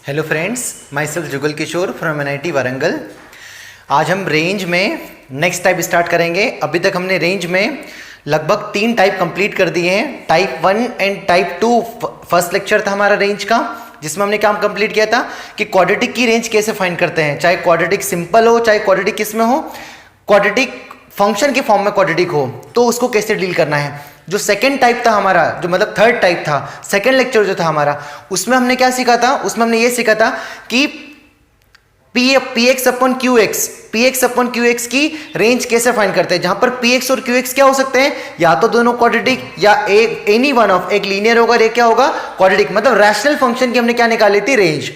Hello friends, myself Jugal Kishore from NIT Warangal. आज हम range में नेक्स्ट टाइप स्टार्ट करेंगे। अभी तक हमने रेंज में लगभग 3 टाइप कंप्लीट कर दिए हैं, type 1 and type 2। First lecture था हमारा रेंज का, जिसमें हमने काम कंप्लीट किया था कि क्वाड्रेटिक की रेंज कैसे फाइंड करते हैं, चाहे क्वाड्रेटिक सिंपल हो चाहे क्वाड्रेटिक किस में हो, क्वाड्रेटिक फंक्शन के फॉर्म में क्वाड्रेटिक हो तो उसको कैसे डील करना है। जो सेकंड टाइप था हमारा, जो मतलब थर्ड टाइप था, सेकंड लेक्चर जो था हमारा, उसमें हमने क्या सीखा था, उसमें हमने ये सीखा था कि px अपॉन qx की रेंज कैसे फाइंड करते हैं, जहां पर px और qx क्या हो सकते हैं, या तो दोनों क्वाड्रेटिक या एनी वन ऑफ, एक लीनियर होगा, एक क्या होगा क्वाड्रेटिक, मतलब रैशनल फंक्शन की हमने क्या निकाली थी, रेंज।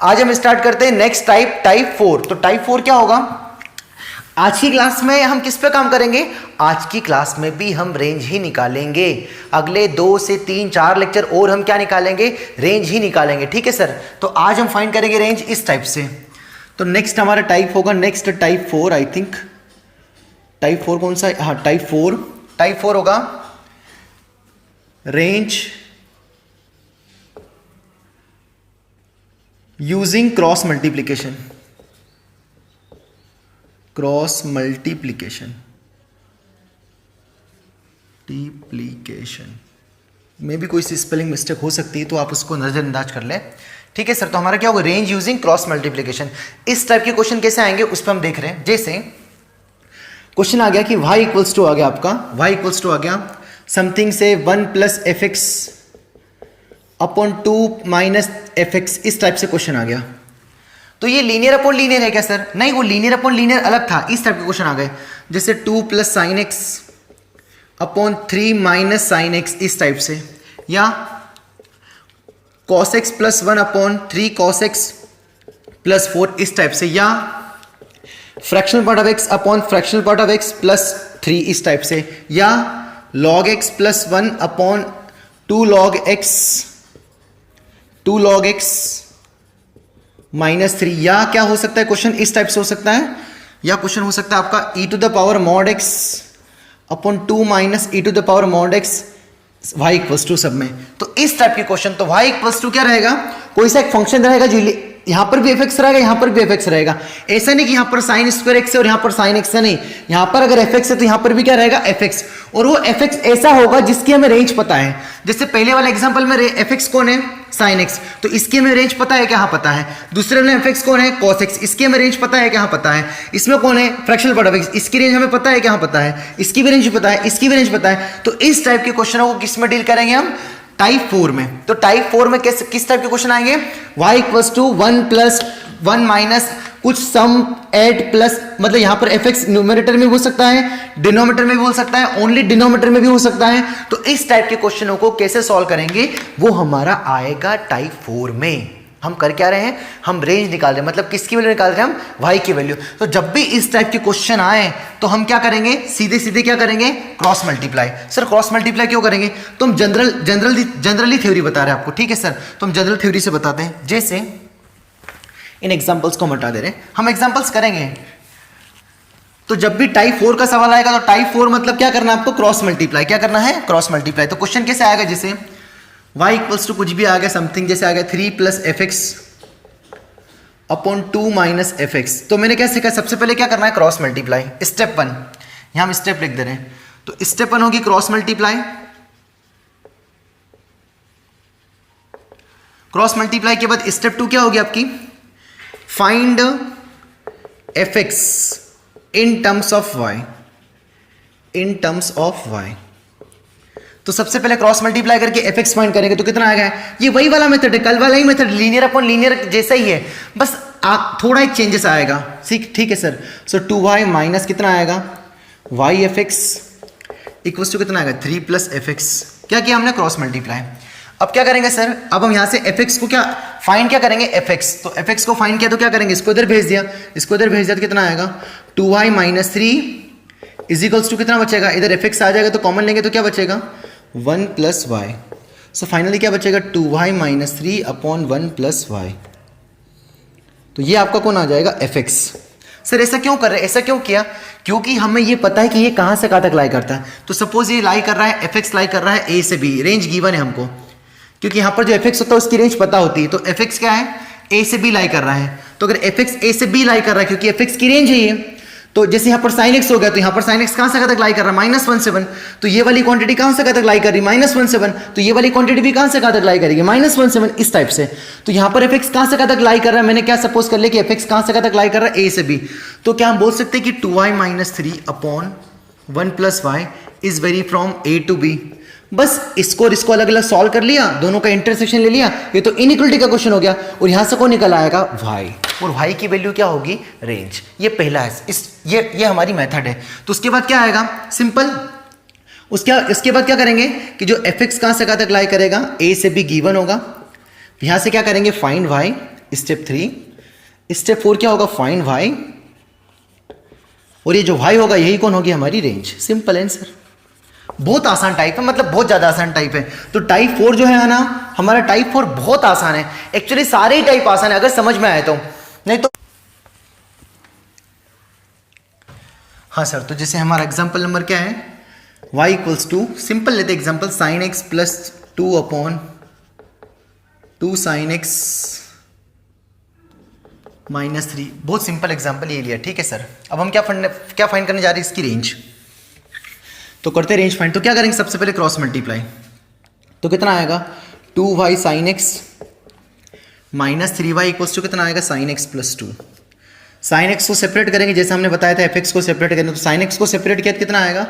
आज हम स्टार्ट करते हैं नेक्स्ट टाइप, टाइप 4। तो टाइप 4 क्या होगा, आज की क्लास में हम किस पे काम करेंगे, आज की क्लास में भी हम रेंज ही निकालेंगे। अगले 2 से 3 4 लेक्चर और हम क्या निकालेंगे, रेंज ही निकालेंगे। ठीक है सर, तो आज हम फाइंड करेंगे रेंज इस टाइप से। तो नेक्स्ट हमारा टाइप होगा, next type 4, I think type 4 कौन सा है, हाँ टाइप 4 होगा रेंज यूजिंग क्रॉस मल्टीप्लीकेशन। में भी कोई सी स्पेलिंग मिस्टेक हो सकती है तो आप उसको नजरअंदाज कर लें। ठीक है सर, तो हमारा क्या होगा, रेंज यूजिंग क्रॉस मल्टीप्लीकेशन। इस टाइप के क्वेश्चन कैसे आएंगे उस पर हम देख रहे हैं। जैसे क्वेश्चन आ गया कि y इक्वल्स टू आ गया आपका, y इक्वल्स टू आ गया समथिंग से 1 plus fx upon 2 minus fx, इस टाइप से क्वेश्चन आ गया। तो ये लीनियर अपॉन लीनियर है क्या सर, नहीं, वो लीनियर अपॉन लीनियर अलग था, इस टाइप के क्वेश्चन आ गए। जैसे 2 plus sine x upon 3 minus sine x, इस टाइप से, या cos x plus 1 upon 3 cos x plus 4, इस टाइप से, या fractional part of x upon fractional part of x plus 3, इस टाइप से, या log x plus 1 upon 2 log x minus 3, या क्या हो सकता है क्वेश्चन इस टाइप से हो सकता है, या क्वेश्चन हो सकता है आपका e to the power mod x upon 2 minus e to the power mod x y equals to सब में। तो इस टाइप के क्वेश्चन, तो y इक्वल्स टू क्या रहेगा, कोई सा एक फंक्शन रहेगा जो यहां पर भी fx रहेगा, यहां पर भी fx रहेगा। ऐसा नहीं कि यहां पर sin स्क्वायर x है और यहां पर sin x है, नहीं, यहां पर अगर fx है तो यहां पर भी क्या रहेगा fx, और वो fx ऐसा होगा जिसकी हमें रेंज पता है। जैसे पहले वाले एग्जांपल में fx कौन है, sin x, तो इसकी हमें रेंज पता है क्या, हाँ पता है। दूसरे में fx कौन है, cos x, इसकी हमें रेंज पता है क्या, हाँ पता है। इसमें कौन है, फ्रैक्शनल पार्ट ऑफ x, इसकी रेंज हमें पता है क्या, हाँ पता है। इसकी भी रेंज पता है, इसकी भी रेंज पता है। तो इस टाइप के क्वेश्चनों को किस में डील करेंगे हम, टाइप 4 में। तो टाइप 4 में किस टाइप के क्वेश्चन आएंगे, y equals to 1 plus 1 minus कुछ सम ऐड प्लस, मतलब यहां पर fx न्यूमरेटर में भी हो सकता है, डिनोमिनेटर में भी हो सकता है, ओनली डिनोमिनेटर में भी हो सकता है। तो इस टाइप के क्वेश्चनों को कैसे सॉल्व करेंगे वो हमारा आएगा टाइप 4 में। हम कर क्या रहे हैं, हम रेंज निकाल रहे हैं, मतलब किसकी वैल्यू निकाल रहे हैं, हम y की वैल्यू। तो जब भी इस टाइप के क्वेश्चन आए तो हम क्या करेंगे, सीधे सीधे क्या करेंगे, cross multiply. Sir cross multiply क्यों करेंगे, तो हम जनरली थ्योरी बता रहे हैं आपको। ठीक है सर, तो हम जनरल थ्योरी से बताते हैं। जैसे इन एग्जांपल्स को हम हटा दे रहे हैं, हम एग्जांपल्स करेंगे। तो जब भी टाइप 4 का सवाल आएगा तो टाइप 4 मतलब क्या करना है आपको, क्रॉस मल्टीप्लाई। क्या करना है, क्रॉस मल्टीप्लाई। तो क्वेश्चन कैसे आएगा, जैसे y इक्वल्स टू कुछ भी आ गया समथिंग, जैसे आ गया 3 plus fx upon 2 minus fx। तो मैंने क्या सीखा, सबसे पहले क्या करना है, क्रॉस मल्टीप्लाई। स्टेप 1, यहां हम स्टेप लिख दे रहे हैं। तो स्टेप 1 होगी क्रॉस मल्टीप्लाई। क्रॉस मल्टीप्लाई के बाद स्टेप 2 क्या होगी आपकी, find fx in terms of y, in terms of y। तो सबसे पहले क्रॉस मल्टीप्लाई करके fx फाइंड करेंगे तो कितना आएगा, ये वही वाला मेथड है, कल वाला ही मेथड, लीनियर अपॉन लीनियर जैसा ही है, बस थोड़ा एक चेंजेस आएगा। ठीक है सर। सो 2y माइनस कितना आएगा, y fx इक्वल्स टू कितना आएगा, 3 प्लस fx। क्या किया हमने, क्रॉस मल्टीप्लाई। अब क्या करेंगे सर, अब हम यहां से fx को क्या फाइंड क्या करेंगे, fx। तो fx को फाइंड किया तो क्या करेंगे, इसको इधर भेज दिया, इसको इधर भेज दिया तो कितना आएगा, 2y minus 3 is equals to कितना बचेगा, इधर fx आ जाएगा तो कॉमन लेंगे तो क्या बचेगा, 1 प्लस वाई। सो फाइनली क्या बचेगा, 2y minus 3 upon 1 plus Y. तो ये आपका कौन आ जाएगा, fx। सर ऐसा क्यों कर रहे हैं, ऐसा क्यों किया, क्योंकि हमें ये पता है कि ये कहां से कहां तक लाई करता है। तो सपोज ये लाई कर रहा है, fx लाई कर रहा है a से b, रेंज गिवन है हमको, क्योंकि यहां पर जो fx होता है उसकी रेंज पता होती है। तो fx क्या है, ए से बी लाई कर रहा है, तो अगर एफ एक्स ए से बी लाई कर रहा है क्योंकि एफ एक्स की रेंज है ये, तो जैसे यहाँ पर साइन एक्स हो गया तो यहाँ पर साइन एक्स कहां से कहां तक लाई कर रहा है -1 7, तो ये वाली क्वांटिटी कहां से कहां तक लाई कर रही है -1 7, तो ये वाली क्वांटिटी भी कहां से कहां तक लाई करेगी -1 7, इस टाइप से। तो यहाँ पर एफ एक्स कहां से कहां तक लाई कर रहा है, मैंने क्या सपोज कर लिया कि एफ एक्स कहां से कहां तक लाई कर रहा है, ए से बी, तो क्या हम बोल सकते हैं कि 2y - 3 upon 1 + y is vary from A to B. बस इसको और इसको अलग अलग सॉल्व कर लिया, दोनों का इंटरसेक्शन ले लिया, ये तो इनइक्वलिटी का क्वेश्चन हो गया, और यहां से कौन निकल आएगा y, और y की वैल्यू क्या होगी रेंज। ये पहला है, ये हमारी मेथड है। तो उसके बाद क्या आएगा सिंपल, उसके बाद क्या करेंगे कि जो एफ एक्स कहां से कहां तक लाई करेगा, a से b गिवन होगा, यहां से क्या करेंगे फाइंड y, स्टेप 3, स्टेप 4 क्या होगा फाइंड y, और ये जो y होगा यही कौन होगी हमारी रेंज। सिंपल आंसर, बहुत आसान टाइप है, मतलब बहुत ज्यादा आसान टाइप है। तो टाइप 4 जो है ना हमारा, टाइप 4 बहुत आसान है, एक्चुअली सारे ही टाइप आसान है अगर समझ में आए तो, नहीं तो हाँ सर। तो जैसे हमारा एग्जांपल नंबर क्या है, y = सिंपल लेते example sin x + 2 upon 2 sin x -3, बहुत सिंपल एग्जांपल ये लिया, ठीक है सर। अब हम क्या फाइंड करने जा रहे हैं, इसकी रेंज। तो करते रेंज फाइंड, तो क्या करेंगे सबसे पहले क्रॉस मल्टीप्लाई, तो कितना आएगा 2y sin x -3y = कितना आएगा sin x + 2। sin x को सेपरेट करेंगे, जैसे हमने बताया था fx को सेपरेट करेंगे, तो sin x को सेपरेट किया तो कितना आएगा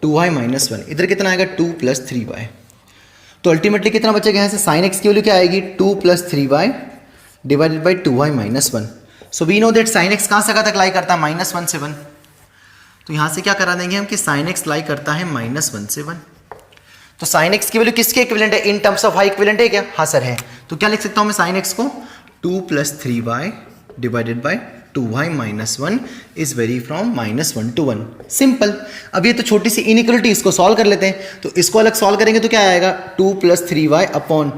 2y - 1, इधर कितना आएगा 2 + 3y। तो अल्टीमेटली कितना बचेगा यहाँ से, sin x की वैल्यू क्या आएगी 2 + 3y divided by 2y - 1। So we know that sin x कहाँ से कहाँ तक लाई करता है -1 7, तो यहाँ से क्या करा देंगे हम कि sin x लाई करता है -1 7। तो sin x की वैल्यू किसके इक्विवेलेंट है, in terms of y equivalent है क्या, हाँ सर है। तो क्या लिख सकता हूँ मैं sin x को 2 + 3y divided by 2y - 1 is vary from -1 to 1। Simple. अब ये तो छोटी सी इनइक्वलिटी, इसको सॉल्व कर लेते हैं। तो इसको अलग सॉल्व करेंगे तो क्या आएगा 2 + 3y अपॉन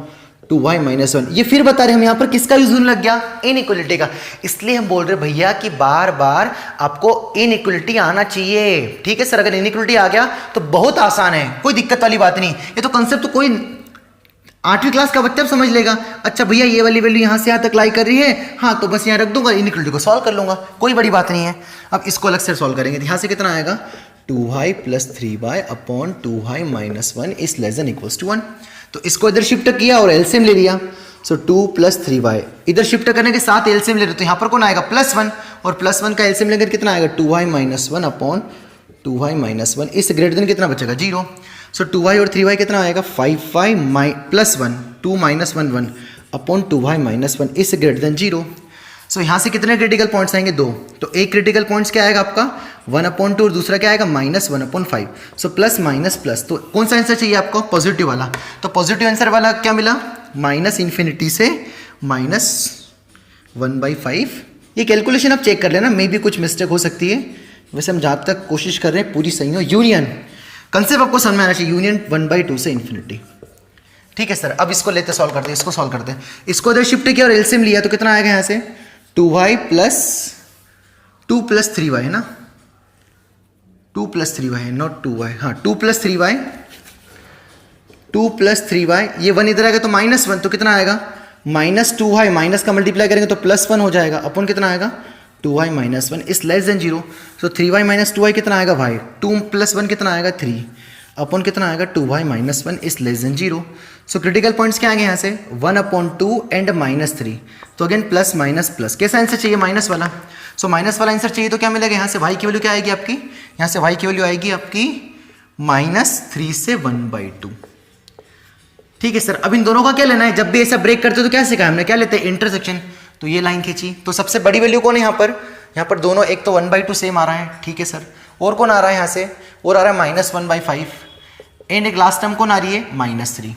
2y - 1। ये फिर बता रहे हम यहाँ पर किसका यूज होने लग गया, इनइक्वलिटी का। इसलिए हम बोल रहे भैया कि बार बार आपको इनइक्वलिटी आना चाहिए, ठीक है सर। अगर इनइक्वलिटी आ गया तो बहुत आसान है, कोई दिक्कत वाली बात नहीं। ये तो कंसेप्ट तो कोई 8वीं क्लास का बच्चा समझ लेगा। अच्छा भैया ये वाली वैल्यू यहाँ से यहाँ तक लाई कर रही है, हाँ तो बस यहाँ रख दूंगा, इनइक्वलिटी को सॉल्व कर लूंगा, कोई बड़ी बात नहीं है। अब इसको अलग से सॉल्व करेंगे, यहाँ से कितना आएगा 2y + 3y upon 2y - 1 is <= 1। तो इसको इधर शिफ्ट किया और एलसीएम ले लिया। सो 2 + 3y इधर शिफ्ट करने के साथ एलसीएम ले रहे, तो यहाँ पर कौन आएगा +1, और +1 का एलसीएम लेकर कितना आएगा 2y - 1 अपॉन 2y - 1 इस ग्रेटर देन कितना बचेगा 0। सो 2y और 3y कितना आएगा 5y + 1 2 - 1 1 अपॉन 2y - 1 इस ग्रेटर देन 0। सो यहाँ से कितने क्रिटिकल पॉइंट्स आएंगे 2। तो एक क्रिटिकल पॉइंट्स क्या आएगा आपका 1/2 और दूसरा क्या आएगा -1/5। सो प्लस माइनस प्लस, तो कौन सा आंसर चाहिए आपको पॉजिटिव वाला। तो पॉजिटिव आंसर वाला क्या मिला -∞ से -1/5। ये कैलकुलेशन आप चेक कर लेना, मे भी कुछ मिस्टेक हो सकती है, वैसे हम जहाँ तक कोशिश कर रहे हैं पूरी सही हो। यूनियन कंसेप्ट आपको समझ में आना चाहिए, यूनियन 1/2 से ∞। ठीक है सर। अब इसको लेते सॉल्व करते हैं, इसको सॉल्व करते हैं। इसको इधर शिफ्ट किया और एलसीएम लिया तो कितना आएगा यहाँ से 2y + 2 + 3y है ना, 2 + 3y है, नॉट 2y, हाँ 2 + 3y, 2 + 3y, ये 1 इधर आएगा तो -1, तो कितना आएगा -2y, माइनस का मल्टीप्लाई करेंगे तो +1 हो जाएगा, अपन कितना आएगा 2y - 1 is <0। So 3y - 2y कितना आएगा भाई 2 + 1 कितना आएगा 3 अपन कितना आएगा 2y - 1 is <0। So critical points क्या आएंगे यहाँ से 1/2 एंड -3, तो अगेन प्लस माइनस प्लस, कैसा आंसर चाहिए माइनस वाला। सो माइनस वाला आंसर चाहिए तो क्या मिलेगा यहाँ से y की वैल्यू क्या आएगी आपकी, यहाँ से y की वैल्यू आएगी आपकी -3 से 1/2। ठीक है सर। अब इन दोनों का क्या लेना है, जब भी ऐसा ब्रेक करते हो तो क्या सीखा हमने, क्या लेते हैं इंटरसेक्शन। तो ये लाइन खींची, तो सबसे बड़ी वैल्यू कौन है यहाँ पर दोनों, एक तो 1/2 सेम आ रहा है, ठीक है सर, और कौन आ रहा है यहाँ से, और आ रहा है -1/5 एंड एक लास्ट टर्म कौन आ रही है -3।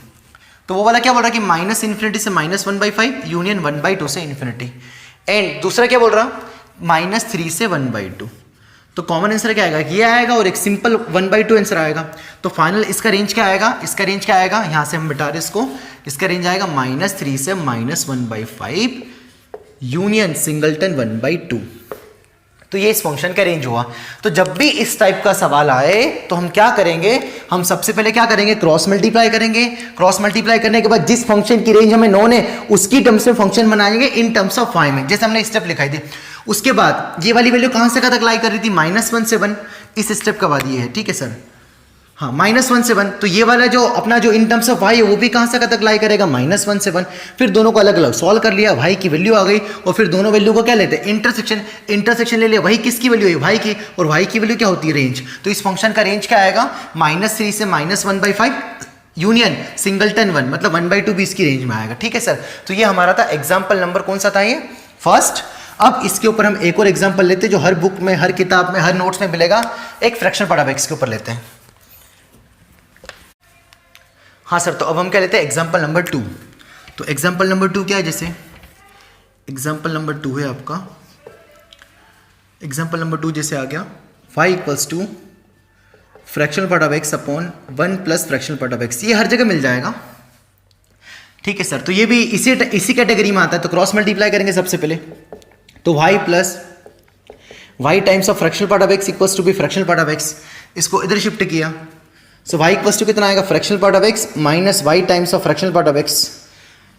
तो वो वाला क्या बोल रहा है कि -∞ से -1/5 यूनियन 1/2 से ∞, एंड दूसरा क्या बोल रहा -3 से 1/2। तो कॉमन आंसर क्या आएगा, ये आएगा और एक सिंपल 1/2 आंसर आएगा। तो फाइनल इसका रेंज क्या आएगा, इसका रेंज क्या आएगा, यहाँ से हम बिठा रहे इसको, इसका रेंज आएगा -3 से -1/5 यूनियन सिंगलटन 1/2। तो ये इस फंक्शन का रेंज हुआ। तो जब भी इस टाइप का सवाल आए तो हम क्या करेंगे, हम सबसे पहले क्या करेंगे, क्रॉस मल्टीप्लाई करेंगे। क्रॉस मल्टीप्लाई करने के बाद जिस फंक्शन की रेंज हमें नोन है उसकी टर्म्स में फंक्शन बनाएंगे इन टर्म्स ऑफ y में, जैसे हमने स्टेप लिखाई थी। उसके बाद ये वाली वैल्यू कहां से कहां तक लाई कर रही थी, -1 से 1, इस स्टेप का बाद ये है, ठीक है सर। हाँ, -1 से 1, तो ये वाला जो अपना जो इन टर्म्स ऑफ y है वो भी कहां से कहां तक लाई करेगा, -1 से 1। फिर दोनों को अलग अलग सॉल्व कर लिया, y की वैल्यू आ गई, और फिर दोनों वैल्यू को क्या लेते हैं, इंटरसेक्शन। इंटरसेक्शन ले लिया, वही किसकी वैल्यू है, y की, और y की वैल्यू क्या होती है, रेंज। तो इस फंक्शन का रेंज क्या आएगा, -3 से -1/5 यूनियन सिंगलटन 1, मतलब 1/2 भी इसकी रेंज में आएगा, ठीक है सर। तो ये हमारा था एग्जाम्पल नंबर कौन सा था, ये फर्स्ट। अब इसके ऊपर हम एक और एग्जाम्पल लेते हैं जो हर बुक में, हर किताब में, हर नोट्स में मिलेगा। एक फ्रैक्शन पार्ट ऑफ एक्स के ऊपर लेते हैं। हाँ सर, तो अब हम क्या लेते हैं, एग्जाम्पल नंबर 2। तो एग्जाम्पल नंबर 2 क्या है, जैसे एग्जाम्पल नंबर 2 है आपका, एग्जाम्पल नंबर 2 जैसे आ गया, y = fractional part of x upon 1 plus fractional part of x, ये हर जगह मिल जाएगा, ठीक है सर। तो ये भी इसी कैटेगरी में आता है। तो क्रॉस मल्टीप्लाई करेंगे सबसे पहले, तो y plus y times of fractional part of x equals to B fractional part of x, इसको इधर शिफ्ट किया। सो y इक्वल्स टू कितना आएगा, fractional part of x minus y times of fractional part of x।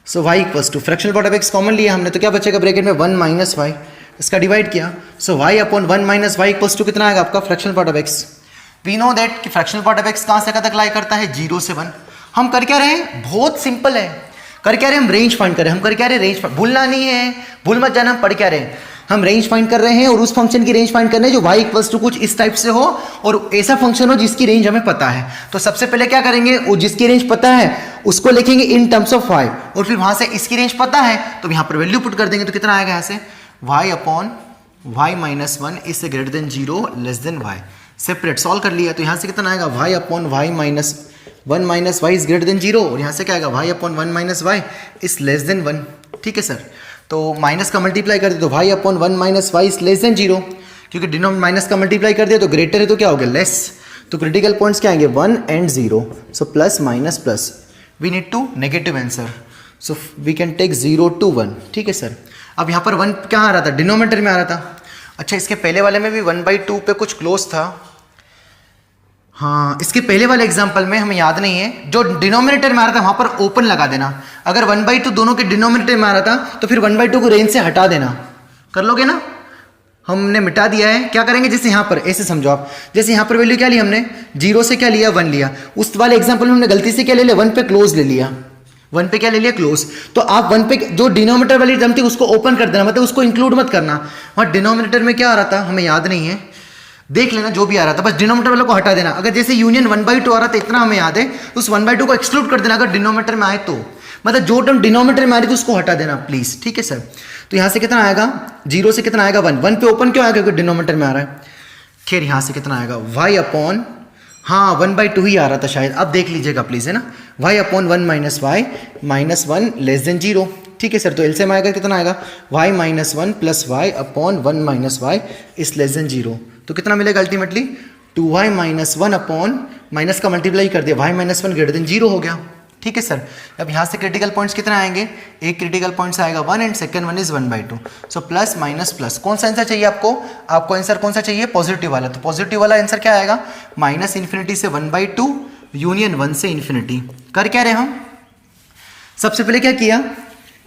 So y equals to fractional part of x common लिया हमने, तो क्या बचेगा ब्रैकेट में 1 - y, इसका डिवाइड किया। So y upon 1 - y equals to कितना आएगा आपका, fractional part of x। We know that कि फ्रैक्शनल पार्ट ऑफ x कहां से कहां तक लाई करता है, 0 से 1। हम कर क्या रहे हैं, बहुत सिंपल है, कर क्या रहे हैं, हम रेंज फाइंड कर रहे हैं। हम कर क्या रहे हैं, रेंज, भूलना नहीं है, भूल मत जाना, हम पढ़ क्या रहे हैं, हम रेंज फाइंड कर रहे हैं, और उस फंक्शन की रेंज फाइंड करना है जो y इक्वल्स टू कुछ इस टाइप से हो, और ऐसा फंक्शन हो जिसकी रेंज हमें पता है। तो सबसे पहले क्या करेंगे, वो जिसकी रेंज पता है उसको लिखेंगे इन टर्म्स ऑफ y, और फिर वहां से इसकी रेंज पता है तो यहां पर वैल्यू पुट कर देंगे। तो कितना आएगा यहाँ से, y अपॉन y - 1 इससे greater than 0 less than y, separate solve कर लिया। तो यहाँ से कितना आएगा, y upon y - 1 - y is greater then 0, और यहाँ से क्या आएगा, y upon 1 - y is less then 1, ठीक है सर। तो माइनस का मल्टीप्लाई कर दे तो y upon 1 - y is less than 0, क्योंकि डिनोमिनेटर माइनस का मल्टीप्लाई कर दिया तो ग्रेटर है तो क्या हो गया, लेस। तो क्रिटिकल पॉइंट्स क्या आएंगे, 1 and 0, so plus minus plus, we need to negative answer, so we can take 0 to 1, ठीक है सर। अब यहाँ पर 1 क्या आ रहा था, डिनोमिनेटर में आ रहा था। अच्छा, इसके पहले वाले में भी 1/2 पे कुछ क्लोज था। हाँ, इसके पहले वाले एग्जाम्पल में हमें याद नहीं है, जो डिनोमिनेटर में आ रहा था वहां पर ओपन लगा देना। अगर 1/2 दोनों के डिनोमिनेटर में आ रहा था तो फिर 1/2 को रेंज से हटा देना, कर लोगे ना। हमने मिटा दिया है, क्या करेंगे, जैसे यहाँ पर ऐसे समझो आप, जैसे यहाँ पर वैल्यू क्या ली हमने, 0 से क्या लिया, 1 लिया। उस वाले एग्जाम्पल में हमने गलती से क्या ले लिया, 1 पे क्लोज ले लिया, 1 पे क्या ले लिया, क्लोज। तो आप 1 पे जो डिनोमिनेटर वाली टर्म थी उसको ओपन कर देना, मतलब उसको इंक्लूड मत करना। वहाँ डिनोमिनेटर में क्या आ रहा था हमें याद नहीं है, देख लेना जो भी आ रहा था, बस डिनोमिनेटर वाले को हटा देना। अगर जैसे यूनियन 1/2 आ रहा था, इतना हमें याद है, तो उस 1/2 को एक्सक्लूड कर देना अगर डिनोमिनेटर में आए तो, मतलब जो टर्म डिनोमिनेटर में आ रही थी उसको हटा देना प्लीज, ठीक है सर। तो यहां से कितना आएगा, 0 से कितना आएगा, 1 पे ओपन क्यों आएगा, क्योंकि डिनोमिनेटर में आ रहा है। खैर यहां से कितना आएगा, y अपॉन, हाँ 1/2 ही आ रहा था शायद, अब देख लीजिएगा प्लीज, है ना, y upon 1 - y -1 less than 0, ठीक है सर। तो एलसीएम आएगा, कितना आएगा, y - 1 plus y upon 1 - y is less than 0। तो कितना मिलेगा अल्टीमेटली, 2y - 1 अपॉन, माइनस का मल्टीप्लाई कर दिया, y - 1 ग्रेटर देन 0 हो गया, ठीक है सर। अब यहाँ से क्रिटिकल पॉइंट्स कितना आएंगे, एक क्रिटिकल पॉइंट्स आएगा 1 and second one is 1/2, so plus minus plus. कौन सा आंसर चाहिए आपको, आपको आंसर कौन सा चाहिए, पॉजिटिव वाला। तो पॉजिटिव वाला आंसर क्या आएगा, -∞ से 1/2 यूनियन 1 से इन्फिनिटी। कर क्या रहे हम, सबसे पहले क्या किया,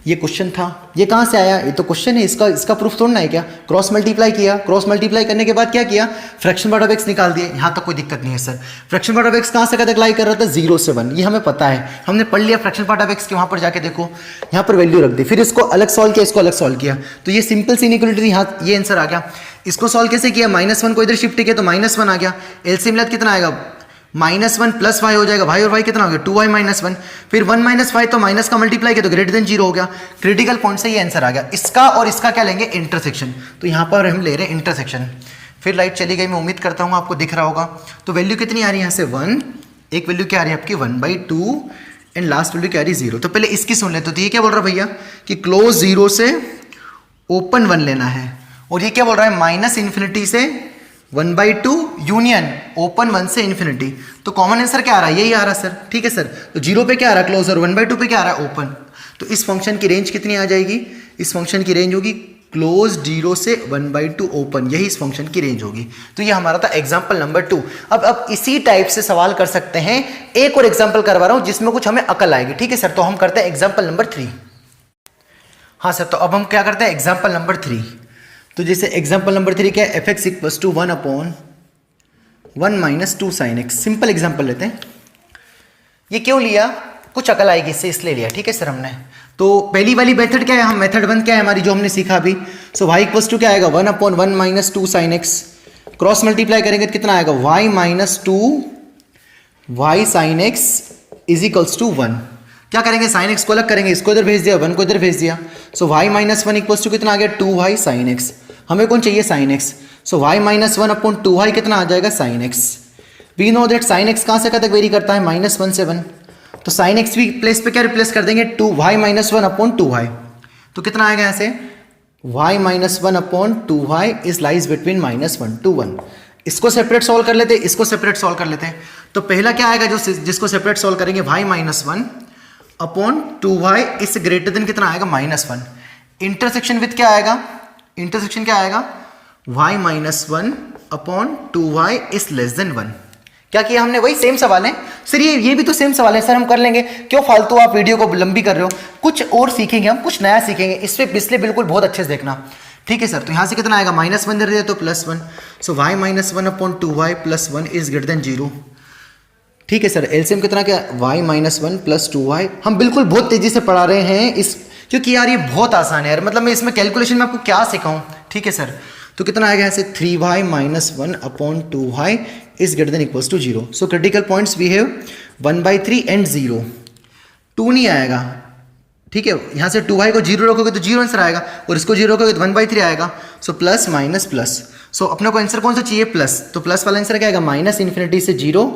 ये क्वेश्चन था, ये कहाँ से आया, ये तो क्वेश्चन है, इसका प्रूफ थोड़ा ना है क्या, क्रॉस मल्टीप्लाई किया, क्रॉस मल्टीप्लाई करने के बाद क्या किया, फ्रैक्शन पार्ट ऑफ एक्स निकाल दिए। यहाँ तक कोई दिक्कत नहीं है sir. Fraction part of x कहाँ से कहाँ तक लाई कर रहा था, 0 से 1, ये हमें पता है, हमने पढ़ लिया फ्रैक्शन पार्ट ऑफ एक्स के। वहाँ पर जाके देखो, यहाँ पर वैल्यू रख दी, फिर इसको अलग सॉल्व किया, इसको अलग सॉल्व किया, तो ये सिंपल सी इनइक्वालिटी, यहाँ ये आंसर आ गया। इसको सॉल्व कैसे किया, -1 को इधर शिफ्ट किया तो -1 आ गया, एलसीएम लेते कितना आएगा, -1 प्लस y हो जाएगा, y और y कितना हो गया, 2y - 1, फिर 1 - y तो माइनस का मल्टीप्लाई किया तो ग्रेटर देन 0 हो गया। क्रिटिकल पॉइंट से ये आंसर आ गया। इसका और इसका क्या लेंगे, इंटरसेक्शन, तो यहाँ पर हम ले रहे हैं इंटरसेक्शन। फिर लाइट चली गई, मैं उम्मीद करता हूँ आपको दिख रहा होगा। तो वैल्यू कितनी आ रही है यहाँ से 1, एक वैल्यू क्या आ रही है आपकी 1/2 एंड लास्ट वैल्यू क्या आ रही है 0। तो पहले इसकी सुन लेते, तो ये क्या बोल रहा है भैया कि क्लोज 0 से ओपन 1 लेना है, और ये क्या बोल रहा है -∞ से 1/2 यूनियन ओपन 1 से इन्फिनिटी। तो कॉमन आंसर क्या आ रहा है, यही आ रहा है सर, ठीक है सर। तो 0 पे क्या आ रहा है क्लोज, और 1/2 पे क्या आ रहा है ओपन। तो इस फंक्शन की रेंज कितनी आ जाएगी, इस फंक्शन की रेंज होगी क्लोज 0 से 1/2 ओपन, यही इस फंक्शन की रेंज होगी। तो ये हमारा था एग्जाम्पल नंबर 2। अब इसी टाइप से सवाल कर सकते हैं, एक और एग्जाम्पल करवा रहा हूं जिसमें कुछ हमें अकल आएगी, ठीक है सर। तो हम करते हैं एग्जाम्पल नंबर 3। हाँ सर, तो अब हम क्या करते हैं एग्जाम्पल नंबर 3। तो जैसे एग्जाम्पल नंबर 3 क्या है, fx = 1/1 - 2 sin x। Simple example लेते हैं। ये क्यों लिया, कुछ अकल आएगी इससे, इसलिए लिया, ठीक है सर हमने। तो पहली वाली मेथड क्या है, हम मेथड 1 क्या है हमारी जो हमने सीखा अभी। सो y = क्या आएगा, 1/1 - 2 sin x। क्रॉस मल्टीप्लाई करेंगे तो कितना आएगा, y - 2y sin x = 1। क्या करेंगे, sin x को अलग करेंगे, इसको इधर भेज दिया, 1 को इधर भेज दिया। सो y - 1 = कितना आ गया, 2y sin x। हमें कौन चाहिए, sin x। So y - 1/2y कितना आ जाएगा, sin x। We know that sin x कहाँ से कहाँ तक वेरी करता है, -1 से 1। तो sin x भी प्लेस पे क्या रिप्लेस कर देंगे, 2y - 1/2y। तो कितना आएगा यहाँ से, y - 1/2y is lies between -1 to 1। इसको सेपरेट सॉल्व कर लेते हैं, इसको सेपरेट सॉल्व कर लेते हैं। तो पहला क्या आएगा जो जिसको सेपरेट सॉल्व करेंगे, y - 1/2y इस ग्रेटर देन कितना आएगा, -1। इंटरसेक्शन विथ क्या आएगा, इंटरसेक्शन क्या आएगा, y - 1/2y is less then 1। क्या किया हमने, वही सेम सवाल है सर, ये भी तो सेम सवाल है सर, हम कर लेंगे। क्यों फालतू आप वीडियो को लंबी कर रहे हो, कुछ और सीखेंगे हम, कुछ नया सीखेंगे, इससे पिछले बिल्कुल बहुत अच्छे से देखना, ठीक है सर। तो यहाँ से कितना आएगा, -1 दे दिया तो +1। सो y - 1/2y + 1 is greater then 0, ठीक है सर। एलसीएम कितना क्या, y - 1 + 2y। हम बिल्कुल बहुत तेजी से पढ़ा रहे हैं इस, क्योंकि यार ये बहुत आसान है यार, मतलब मैं इसमें कैलकुलेशन में आपको क्या सिखाऊं, ठीक है सर। तो कितना आएगा ऐसे, 3y - 1/2y is greater than equals to 0। So critical points we have 1/3 and 0। 2 नहीं आएगा, ठीक है। यहाँ से 2y को 0 रखोगे तो 0 आंसर आएगा, और इसको 0 रखोगे तो 1/3 आएगा। सो प्लस माइनस प्लस, सो अपने को आंसर कौन सा चाहिए, प्लस। तो प्लस वाला आंसर क्या आएगा, -∞ से 0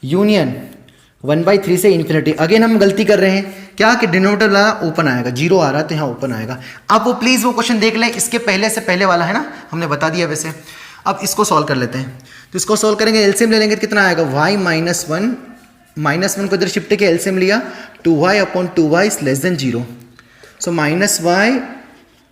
यूनियन 1/3 से ∞। अगेन हम गलती कर रहे हैं क्या, कि डिनोमिनेटर वाला ओपन आएगा, 0 आ रहा है तो यहाँ ओपन आएगा। आप वो प्लीज वो क्वेश्चन देख लें, इसके पहले से पहले वाला है ना, हमने बता दिया वैसे। अब इसको सॉल्व कर लेते हैं। तो इसको सॉल्व करेंगे, एलसीएम ले लेंगे तो कितना आएगा, y - 1 को इधर शिफ्ट किया, एलसीएम लिया, 2y/2y is less than 0। So -y -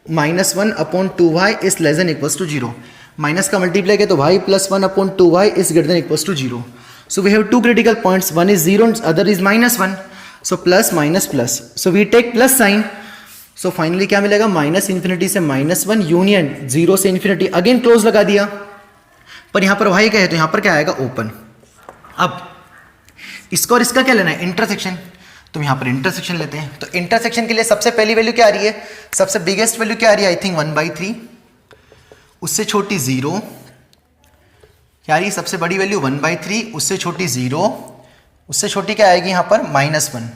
1/2y is less than equals to 0। Minus का मल्टीप्लाई किया तो y + 1/2y is greater than equals to 0। So we have two critical points, one is 0 and other is -1. So plus minus plus. So we take plus sign. So finally क्या मिलेगा, -∞ से -1 union 0 से ∞। Again close लगा दिया, पर यहाँ पर y क्या है तो यहाँ पर क्या आएगा, ओपन। अब इसको और इसका क्या लेना है, इंटरसेक्शन। तो यहाँ पर इंटरसेक्शन लेते हैं। तो इंटरसेक्शन के लिए सबसे पहली वैल्यू क्या आ रही है, सबसे बिगेस्ट वैल्यू क्या आ रही है, आई थिंक 1/3, उससे छोटी 0, यार ये सबसे बड़ी वैल्यू 1/3, उससे छोटी 0, उससे छोटी क्या आएगी यहाँ पर, -1,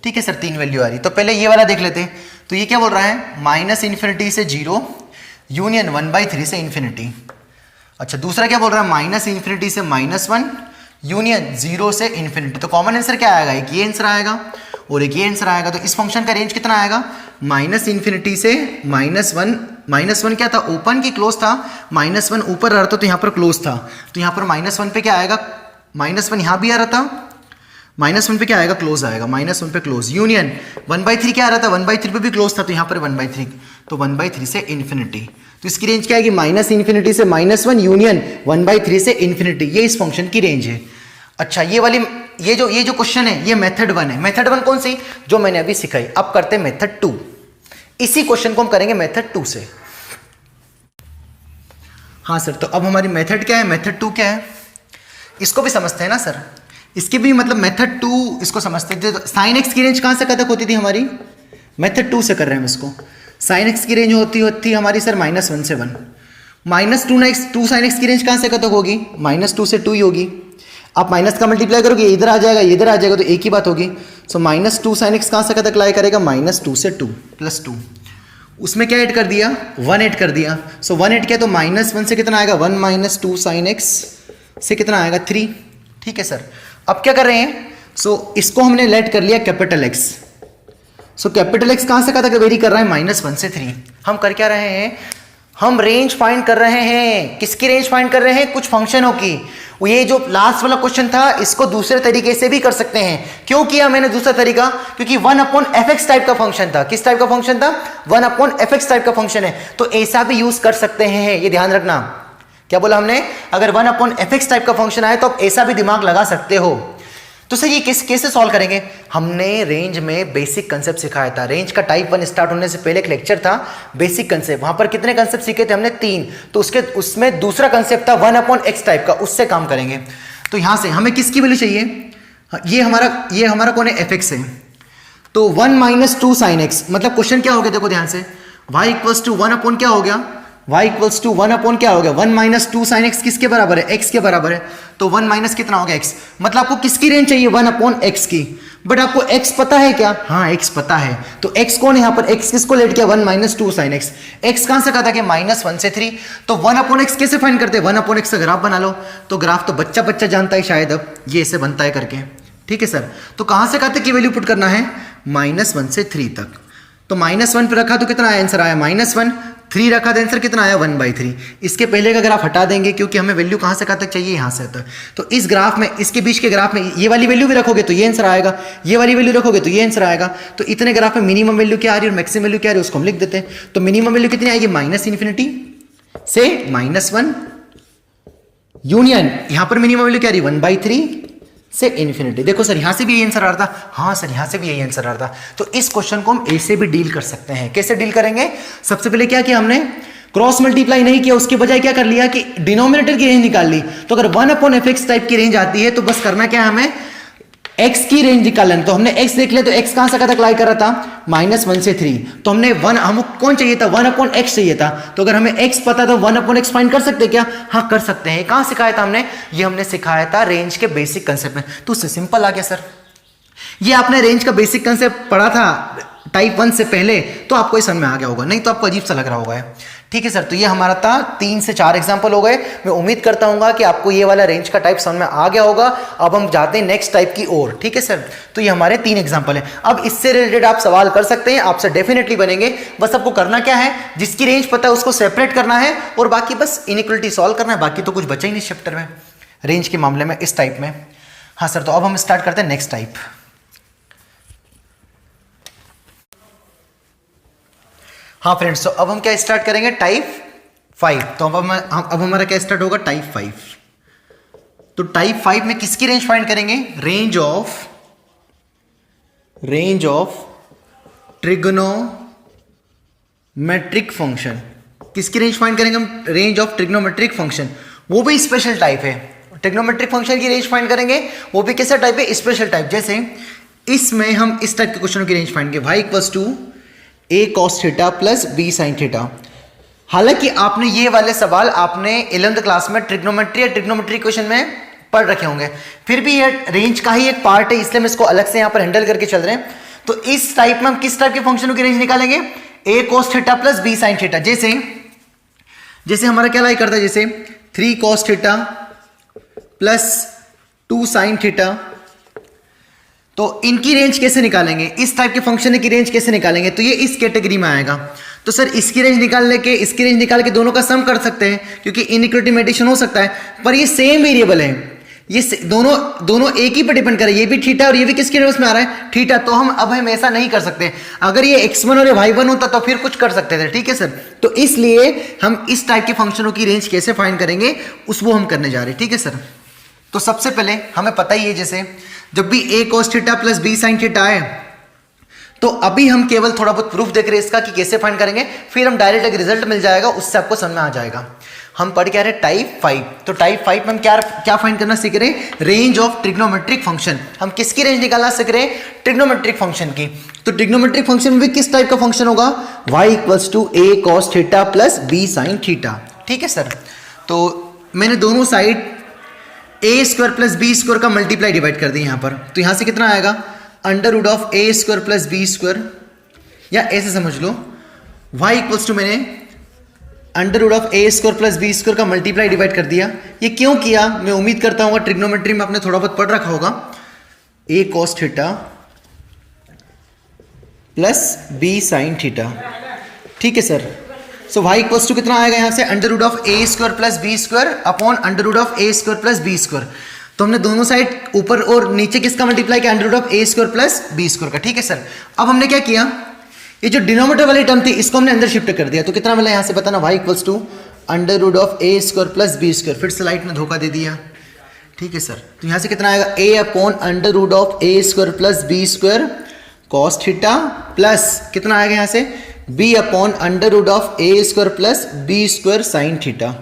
ठीक है सर। 3 वैल्यू आ रही। तो पहले ये वाला देख लेते हैं। तो ये क्या बोल रहा है, -∞ से 0 यूनियन 1/3 से ∞। अच्छा, दूसरा क्या बोल रहा है, -∞ से -1 यूनियन 0 से ∞। तो कॉमन आंसर क्या आएगा, एक ये आंसर आएगा और एक ये आंसर आएगा। तो इस फंक्शन का रेंज कितना आएगा, -∞ से -1 क्या था, ओपन की क्लोज था, -1 ऊपर आ रहा था तो यहाँ पर क्लोज था। तो यहाँ पर -1 पे क्या आएगा, -1 यहाँ भी आ रहा था, -1 पे क्या आएगा, क्लोज आएगा, -1 पे क्लोज यूनियन 1/3 क्या आ रहा था, 1/3 पे भी क्लोज था, तो यहाँ पर 1/3, तो 1/3 से ∞। तो इसकी रेंज क्या आएगी, -∞ से -1 यूनियन 1/3 से ∞। ये इस फंक्शन की रेंज है। अच्छा, ये जो क्वेश्चन है ये मेथड 1 है। मेथड 1 कौन सी, जो मैंने अभी सिखाई। अब करते हैं मेथड 2। इसी क्वेश्चन को हम करेंगे मेथड 2 से। हाँ सर, तो अब हमारी मेथड क्या है, मेथड 2 क्या है, इसको भी समझते हैं ना सर। इसके भी मतलब मेथड 2 इसको समझते थे। साइन एक्स की रेंज कहाँ से कहाँ तक होती थी हमारी, मेथड 2 से कर रहे हैं हम इसको। साइन एक्स की रेंज होती हमारी सर -1 से 1। -2 साइन एक्स की रेंज कहाँ से कहाँ तक होगी, -2 से 2 ही होगी। आप माइनस का मल्टीप्लाई करोगे, इधर आ जाएगा, इधर आ जाएगा, तो एक ही बात होगी। सो -2 साइन एक्स कहाँ से कहाँ तक लाई करेगा, -2 से 2 +2। उसमें क्या ऐड कर दिया, 1 ऐड कर दिया। सो 1 ऐड किया तो -1 से कितना आएगा, 1 - 2 साइन एक्स से कितना आएगा, 3। ठीक है सर। अब क्या कर रहे हैं, सो इसको हमने लेट कर लिया capital x. So capital x कहाँ से कहाँ तक वेरी कर रहा है, -1 से 3। हम कर क्या रहे हैं, हम रेंज फाइंड कर रहे हैं। किसकी रेंज फाइंड कर रहे हैं, कुछ फंक्शनों की। ये जो लास्ट वाला क्वेश्चन था इसको दूसरे तरीके से भी कर सकते हैं। क्यों किया मैंने दूसरा तरीका? क्योंकि 1/fx टाइप का फंक्शन था। किस टाइप का फंक्शन था? 1/fx टाइप का फंक्शन है, तो ऐसा भी यूज कर सकते हैं, ये ध्यान रखना। क्या बोला हमने? अगर 1/fx टाइप का फंक्शन आए तो आप ऐसा भी दिमाग लगा सकते हो। तो सर ये कैसे सॉल्व करेंगे? हमने रेंज में बेसिक कंसेप्ट सिखाया था। रेंज का टाइप 1 स्टार्ट होने से पहले एक लेक्चर था बेसिक कंसेप्ट, वहां पर कितने कंसेप्ट सीखे थे हमने? 3। तो उसमें दूसरा कंसेप्ट था 1/x टाइप का, उससे काम करेंगे। तो यहां से हमें किसकी वैल्यू चाहिए? ये हमारा कौन है? fx है। तो 1 - 2 sin x, मतलब क्वेश्चन क्या हो गया? देखो ध्यान से, y = 1 क्या हो गया? y = 1 क्या हो गया? 1 - 2 sin x किसके बराबर है? x के बराबर है। तो 1 - कितना हो गया? x। मतलब आपको किसकी रेंज चाहिए? 1/x की। बट आपको x पता है क्या? हाँ x पता है। तो x कौन है यहाँ पर? x किसको लेट किया? 1 - 2 sin x। x कहां से कहा था कि -1 से 3। तो 1/x कैसे फाइंड करते हैं? 1/x का ग्राफ बना लो। तो ग्राफ तो बच्चा जानता है शायद, अब ये ऐसे बनता है करके। ठीक है सर। तो कहां से कहते कि वैल्यू पुट करना है? -1 से 3 तक। तो -1 पे रखा तो कितना आया? आंसर आया -1। 3 रखा तो आंसर कितना आया? 1/3। इसके पहले का ग्राफ हटा देंगे क्योंकि हमें वैल्यू कहां से कहां तक चाहिए? यहां से तक। तो इस ग्राफ में, इसके बीच के ग्राफ में ये वाली वैल्यू भी रखोगे तो ये आंसर आएगा, ये वाली वैल्यू रखोगे तो ये आंसर आएगा। तो इतने ग्राफ में मिनिमम वैल्यू क्या आ रही है और मैक्सिमम वैल्यू क्या आ रही है उसको हम लिख देते हैं। तो मिनिमम वैल्यू कितनी आएगी? -∞ से -1 यूनियन, यहां पर मिनिमम वैल्यू क्या आ रही है? 1/3 से इन्फिनिटी। देखो सर यहां से भी यही आंसर आ रहा था। हाँ सर यहां से भी यही आंसर आ रहा था। तो इस क्वेश्चन को हम ऐसे भी डील कर सकते हैं। कैसे डील करेंगे? सबसे पहले क्या किया हमने? क्रॉस मल्टीप्लाई नहीं किया, उसके बजाय क्या कर लिया कि डिनोमिनेटर की रेंज निकाल ली। तो अगर 1/fx टाइप की रेंज आती है तो बस करना क्या है हमें? x की रेंज निकालना। तो हमने x देख लिया, तो x कहां से कहां तक लाई कर रहा था? -1 से 3। तो हमने हमको कौन चाहिए था? 1/x चाहिए था। तो अगर हमें x पता तो 1/x फाइंड कर सकते क्या? हाँ कर सकते हैं। कहां सिखाया था हमने? ये हमने सिखाया था रेंज के बेसिक कंसेप्ट में। तो उससे सिंपल आ गया सर। ये आपने रेंज का बेसिक कंसेप्ट पढ़ा था टाइप 1 से पहले, तो आपको ये समझ में आ गया होगा, नहीं तो आपको अजीब सा लग रहा होगा। ठीक है सर। तो ये हमारा था 3 से 4 एग्जांपल हो गए। मैं उम्मीद करता हूँ कि आपको ये वाला रेंज का टाइप समझ में आ गया होगा। अब हम जाते हैं नेक्स्ट टाइप की ओर। ठीक है सर। तो ये हमारे 3 एग्जांपल हैं। अब इससे रिलेटेड आप सवाल कर सकते हैं, आपसे डेफिनेटली बनेंगे। बस आपको करना क्या है? जिसकी रेंज पता है उसको सेपरेट करना है और बाकी बस इनइक्वालिटी सॉल्व करना है। बाकी तो कुछ बचा ही नहीं इस चैप्टर में, रेंज के मामले में, इस टाइप में। हाँ सर। तो अब हम स्टार्ट करते हैं नेक्स्ट टाइप। हाँ फ्रेंड्स, तो अब हम क्या स्टार्ट करेंगे? टाइप 5। तो अब हमारा क्या स्टार्ट होगा? टाइप 5। तो टाइप 5 में किसकी रेंज फाइंड करेंगे? Range of trigonometric function. किसकी रेंज फाइंड करेंगे हम? Range of trigonometric function. वो भी स्पेशल टाइप है। ट्रिग्नोमेट्रिक फंक्शन की रेंज फाइंड करेंगे, वो भी कैसा टाइप है? Special type. जैसे इसमें हम इस टाइप के क्वेश्चनों की रेंज फाइंड करेंगे। y = a cos theta plus b sin theta. हालांकि आपने ये वाले सवाल आपने 11th क्लास में ट्रिग्नोमेट्री या ट्रिग्नोमेट्री क्वेश्चन में पढ़ रखे होंगे, फिर भी ये रेंज का ही एक पार्ट है, इसलिए हम इसको अलग से यहां पर हैंडल करके चल रहे हैं। तो इस टाइप में हम किस टाइप के फंक्शनों की रेंज निकालेंगे? a cos theta plus b sin theta. जैसे हमारा क्या लाई करता है? जैसे 3 cos theta plus 2 sin theta. तो इनकी रेंज कैसे निकालेंगे? इस टाइप के फंक्शन की रेंज कैसे निकालेंगे? तो ये इस कैटेगरी में आएगा। तो सर इसकी रेंज निकालने के, इसकी रेंज निकाल के दोनों का सम कर सकते हैं, क्योंकि इनइक्वालिटी में एडिशन हो सकता है, पर ये सेम वेरिएबल है। ये दोनों एक ही पे डिपेंड करे। ये भी थीटा और ये भी किसके रेंज में आ रहा है? थीटा। तो हम ऐसा नहीं कर सकते। अगर ये x1 और ये y1 होता तो फिर कुछ कर सकते थे। ठीक है सर। तो इसलिए हम इस टाइप के फंक्शनों की रेंज कैसे फाइंड करेंगे वो हम करने जा रहे हैं। ठीक है सर। तो सबसे पहले हमें पता ही है, जैसे जब भी a cos theta plus b sin theta आए, तो अभी हम केवल थोड़ा बहुत प्रूफ देख रहे हैं इसका कि कैसे फाइंड करेंगे, फिर हम डायरेक्ट एक रिजल्ट मिल जाएगा, उससे आपको समझ में आ जाएगा। हम पढ़ क्या रहे? टाइप 5। तो टाइप 5 में हम क्या फाइंड करना सीख रहे हैं? Range of trigonometric function. हम किसकी रेंज निकालना सीख रहे हैं? ट्रिग्नोमेट्रिक फंक्शन की। तो ट्रिग्नोमेट्रिक फंक्शन में भी किस टाइप का फंक्शन होगा? y = a cos theta plus b sin theta. ठीक है सर। तो मैंने दोनों साइड a² प्लस b² का मल्टीप्लाई डिवाइड कर दिया यहाँ पर। तो यहाँ से कितना आएगा? √a² प्लस b², या ऐसे समझ लो y = मैंने √a² प्लस b² का मल्टीप्लाई डिवाइड कर दिया। ये क्यों किया? मैं उम्मीद करता हूँ ट्रिग्नोमेट्री में आपने थोड़ा बहुत पढ़ रखा होगा। a cos theta plus b sin theta. ठीक है sir. So y equals to कितना आएगा यहाँ से under root of A square plus B square upon under root of A square plus B square. तो हमने दोनों साइड ऊपर और नीचे किसका मल्टीप्लाई किया, under root of A square plus B square का। ठीक है सर, अब हमने क्या किया, ये जो डिनोमिनेटर वाली टर्म थी इसको हमने अंदर शिफ्ट कर दिया। तो कितना मिला यहाँ से बताना, y equals to under root of A square plus B square. फिर स्लाइड में धोखा दे दिया। ठीक है सर, तो यहाँ से कितना आएगा, a upon under root of A square plus B square cos theta plus कितना आएगा यहाँ से b upon under root of A square plus B square sine theta.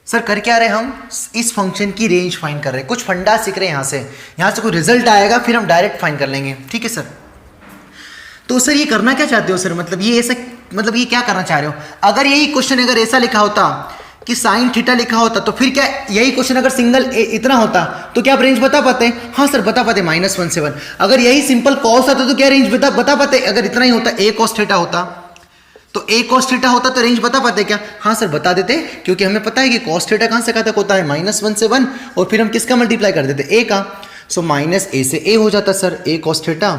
Sir कर क्या रहे हम, इस फंक्शन की रेंज फाइंड कर रहे हैं, कुछ फंडा सीख रहे हैं। यहाँ से कोई रिजल्ट आएगा फिर हम डायरेक्ट फाइंड कर लेंगे। ठीक है सर, तो सर ये करना क्या चाहते हो सर, मतलब ये ऐसा, मतलब ये क्या करना चाह रहे हो। अगर यही क्वेश्चन अगर ऐसा लिखा होता कि साइन थीटा लिखा होता तो फिर क्या, यही क्वेश्चन अगर सिंगल इतना होता तो क्या आप रेंज बता पाते हैं। हाँ सर बता पाते, -1 अगर यही सिंपल कॉस होता तो क्या रेंज बता पाते, अगर इतना ही होता a cos थीटा होता तो a cos थीटा होता तो रेंज बता पाते क्या। हाँ सर बता देते, क्योंकि हमें पता है कि cos थीटा कहाँ से कहाँ तक होता है, -1 से 1 और फिर हम किसका मल्टीप्लाई कर देते, a का। सो माइनस a से a हो जाता सर a cos थीटा,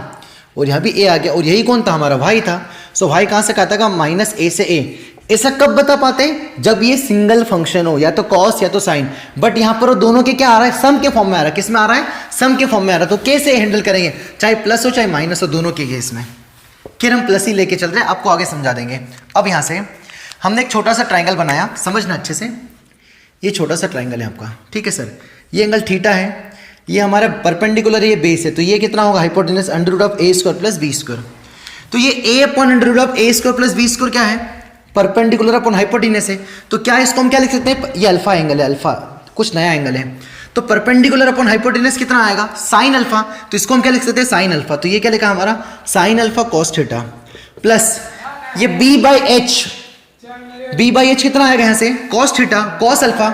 और यहाँ भी a आ गया, और यही कौन था हमारा y था। सो y कहाँ से कहाँ तक, -a से a। ऐसा कब बता पाते, जब ये सिंगल फंक्शन हो, या तो कॉस या तो साइन। बट यहाँ पर दोनों के क्या आ रहा है, सम के फॉर्म में आ रहा है। किस में आ रहा है, सम के फॉर्म में आ रहा है। तो कैसे हैंडल करेंगे, चाहे प्लस हो चाहे माइनस हो, दोनों के केस में फिर हम प्लस ही लेके चल रहे हैं, आपको आगे समझा देंगे। अब यहाँ से हमने एक छोटा सा ट्राइंगल बनाया, समझना अच्छे से। ये छोटा सा ट्राइंगल है आपका। ठीक है सर, ये एंगल थीटा है, ये हमारा परपेंडिकुलर, ये बेस है। तो ये कितना होगा, hypotenuse under root of A square plus B square. तो ये a upon under root of A square plus B square क्या है, परपेंडिकुलर अपॉन हाइपोटेनस है। तो क्या इसको हम क्या लिख सकते हैं, ये अल्फा एंगल है, अल्फा कुछ नया एंगल है। तो परपेंडिकुलर अपॉन हाइपोटेनस कितना आएगा, साइन अल्फा। तो इसको हम क्या लिख सकते हैं, साइन अल्फा। तो ये क्या लिखा हमारा, sine alpha cos theta plus ये b बाई एच कितना आएगा यहाँ से, cos theta cos alpha.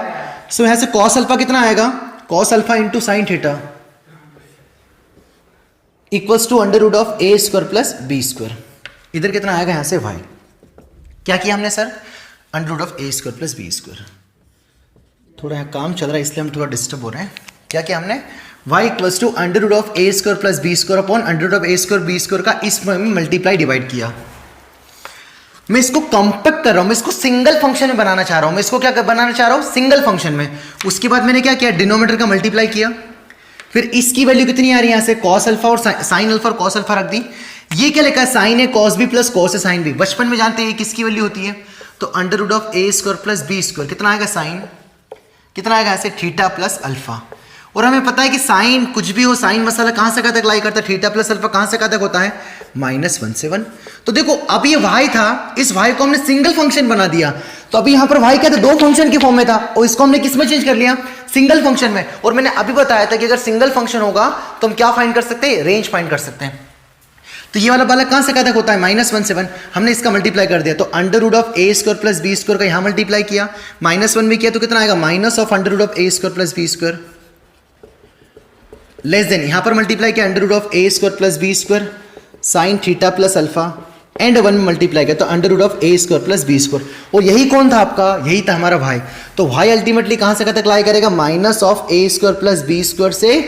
So यहाँ से कॉस अल्फा कितना आएगा, cos alpha into sine theta equals to under root of A square plus B square. इधर कितना आएगा यहाँ से y। क्या किया हमने sir, under root of A square plus B square. थोड़ा यहाँ काम चल रहा है इसलिए हम थोड़ा डिस्टर्ब हो रहे हैं। क्या किया हमने, y equals to under root of A square plus B square upon under root of A square B square का इस में मल्टीप्लाई डिवाइड किया। मैं इसको कॉम्पैक्ट कर रहा हूं, मैं इसको सिंगल फंक्शन में बनाना चाह रहा हूं। मैं इसको क्या बनाना चाह रहा हूं, सिंगल फंक्शन में। उसके बाद मैंने क्या किया, डिनोमिनेटर का मल्टीप्लाई किया। फिर इसकी वैल्यू कितनी आ रही है यहाँ से, कॉस अल्फा और साइन अल्फा और कॉस अल्फा रख दी। ये क्या लिखा है, साइन है कॉस बी प्लस कॉस है साइन बी। बचपन में जानते हैं किसकी वैल्यू होती है, तो under root of A square plus B square कितना आएगा, साइन कितना आएगा ऐसे थीटा प्लस अल्फा। और हमें पता है कि साइन कुछ भी हो, साइन मसाला कहां से कहां तक लाई करता है, थीटा प्लस अल्फा कहां से कहां तक होता है, -1 से 1। तो देखो अब ये y था, इस y को हमने सिंगल फंक्शन बना दिया। तो अभी यहां पर y क्या था, दो फंक्शन के फॉर्म में था, और इसको हमने किस में चेंज कर लिया, सिंगल फंक्शन में। और मैंने अभी बताया था कि अगर सिंगल फंक्शन होगा तो हम क्या फाइंड कर सकते हैं, रेंज फाइंड कर सकते हैं। तो ये वाला बालक कहां से कहां तक होता है, -1 से 1। हमने इसका मल्टीप्लाई कर दिया, तो under root of A square plus B square का यहां मल्टीप्लाई किया, -1 में किया तो कितना आएगा, minus of under root of A square plus B square less than यहां पर मल्टीप्लाई किया under root of A square plus B square sine theta plus alpha and 1 में मल्टीप्लाई किया तो under root of A square plus B square. और यही कौन था आपका, यही था हमारा भाई। तो भाई अल्टीमेटली कहां से कहां तक लाई करेगा, minus of A square plus B square से